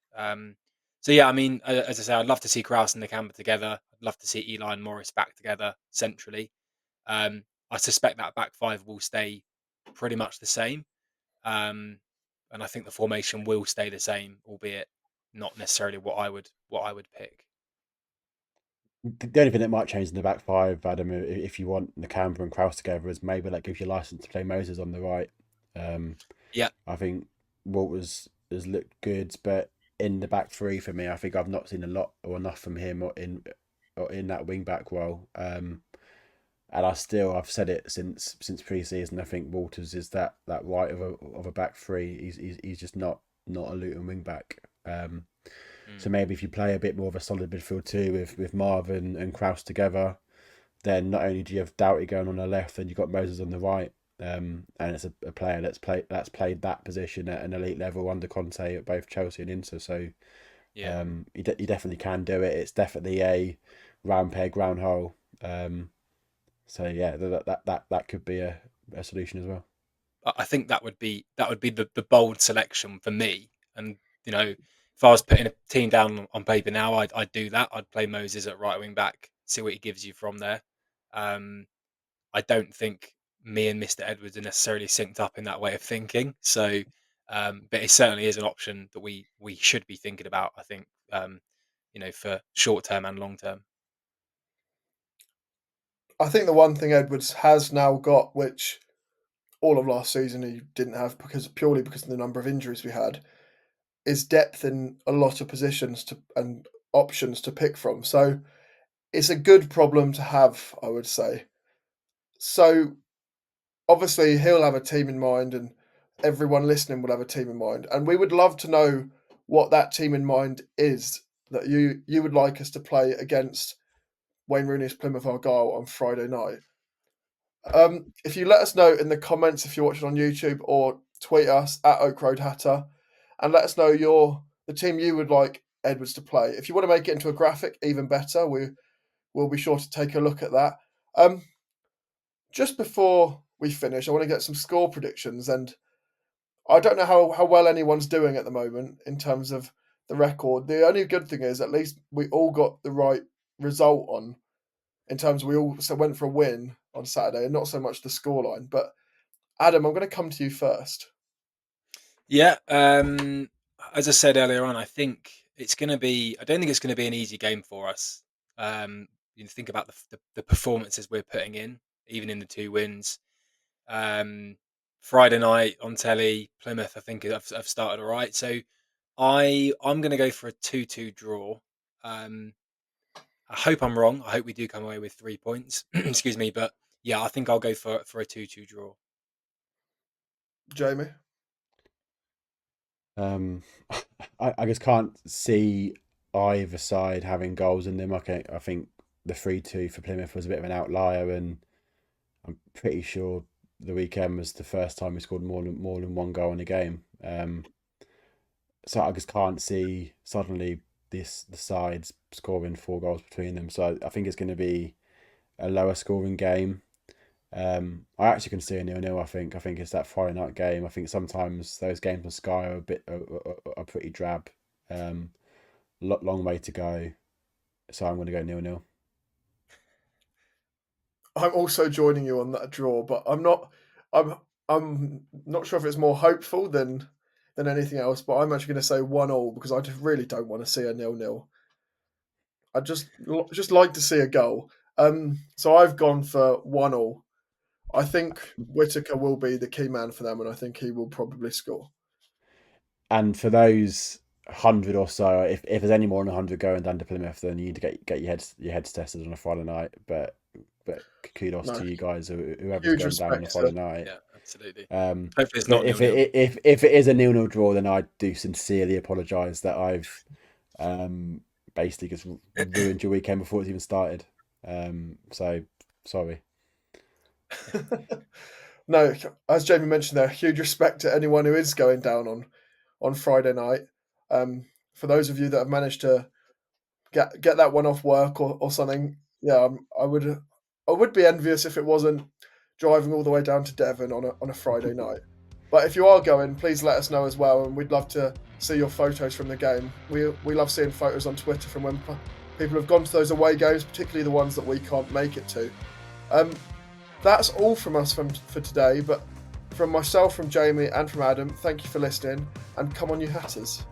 So yeah, I mean, as I say, I'd love to see Kraus and Nakamba together. I'd love to see Eli and Morris back together centrally. I suspect that back five will stay pretty much the same. Um, and I think the formation will stay the same, albeit not necessarily what I would pick. The only thing that might change in the back five, Adam, if you want Nakamba and Kraus together, is maybe that gives you license to play Moses on the right. Yeah. I think Walters has looked good, but in the back three for me, I think I've not seen a lot or enough from him or in that wing back role. And I've said it since pre-season. I think Walters is that right of a back three. He's just not a Luton wing back. So maybe if you play a bit more of a solid midfield too with Marvin and Kraus together, then not only do you have Doughty going on the left, then you've got Moses on the right. And it's a player that's played that position at an elite level under Conte at both Chelsea and Inter. So Yeah. he definitely can do it. It's definitely a round peg, round hole. So yeah, that could be a solution as well. I think that would be the bold selection for me. And if I was putting a team down on paper now, I'd do that. I'd play Moses at right wing back, see what he gives you from there. I don't think me and Mr. Edwards are necessarily synced up in that way of thinking. So, but it certainly is an option that we should be thinking about. I think for short term and long term. I think the one thing Edwards has now got, which all of last season he didn't have purely because of the number of injuries we had, is depth in a lot of positions and options to pick from. So it's a good problem to have, I would say. So obviously he'll have a team in mind, and everyone listening will have a team in mind, and we would love to know what that team in mind is that you would like us to play against Wayne Rooney's Plymouth Argyle on Friday night. If you let us know in the comments if you're watching on YouTube, or tweet us at Oak Road Hatter and let us know the team you would like Edwards to play. If you want to make it into a graphic, even better. We'll be sure to take a look at that. Just before we finish, I want to get some score predictions, and I don't know how well anyone's doing at the moment in terms of the record. The only good thing is at least we all got the right result on, in terms of we all went for a win on Saturday, and not so much the scoreline. But Adam, I'm going to come to you first. Yeah. As I said earlier on, I think it's going to be. I don't think it's going to be an easy game for us. Think about the performances we're putting in, even in the two wins. Friday night on telly, Plymouth, I think I've started all right. So I'm going to go for a 2-2 draw. I hope I'm wrong. I hope we do come away with 3 points. Excuse me, but yeah, I think I'll go for a 2-2 draw. Jamie? I just can't see either side having goals in them. Okay, I think the 3-2 for Plymouth was a bit of an outlier, and I'm pretty sure the weekend was the first time we scored more than one goal in a game. So I just can't see suddenly the sides scoring 4 goals between them. So I think it's going to be a lower scoring game. I actually can see a 0-0. I think it's that Friday night game. I think sometimes those games on Sky are are pretty drab. Long way to go. So I'm going to go 0-0. I'm also joining you on that draw, but I'm not sure if it's more hopeful than anything else. But I'm actually going to say 1-1 because I just really don't want to see a 0-0. I just like to see a goal. So I've gone for 1-1. I think Whittaker will be the key man for them, and I think he will probably score. And for those 100 or so, if there's any more than 100 going down to Plymouth, then you need to get your heads tested on a Friday night. But kudos to you guys, whoever's going down on a Friday night. Yeah, absolutely. Hopefully it's not if 0-0. if it is a 0-0 draw, then I do sincerely apologise that I've basically just ruined your weekend before it's even started. So sorry. No, as Jamie mentioned there, huge respect to anyone who is going down on Friday night. For those of you that have managed to get that one off work or something, yeah, I would be envious if it wasn't driving all the way down to Devon on a Friday night. But if you are going, please let us know as well, and we'd love to see your photos from the game. We love seeing photos on Twitter from when people have gone to those away games, particularly the ones that we can't make it to. That's all from us for today, but from myself, from Jamie, and from Adam, thank you for listening, and come on, you Hatters.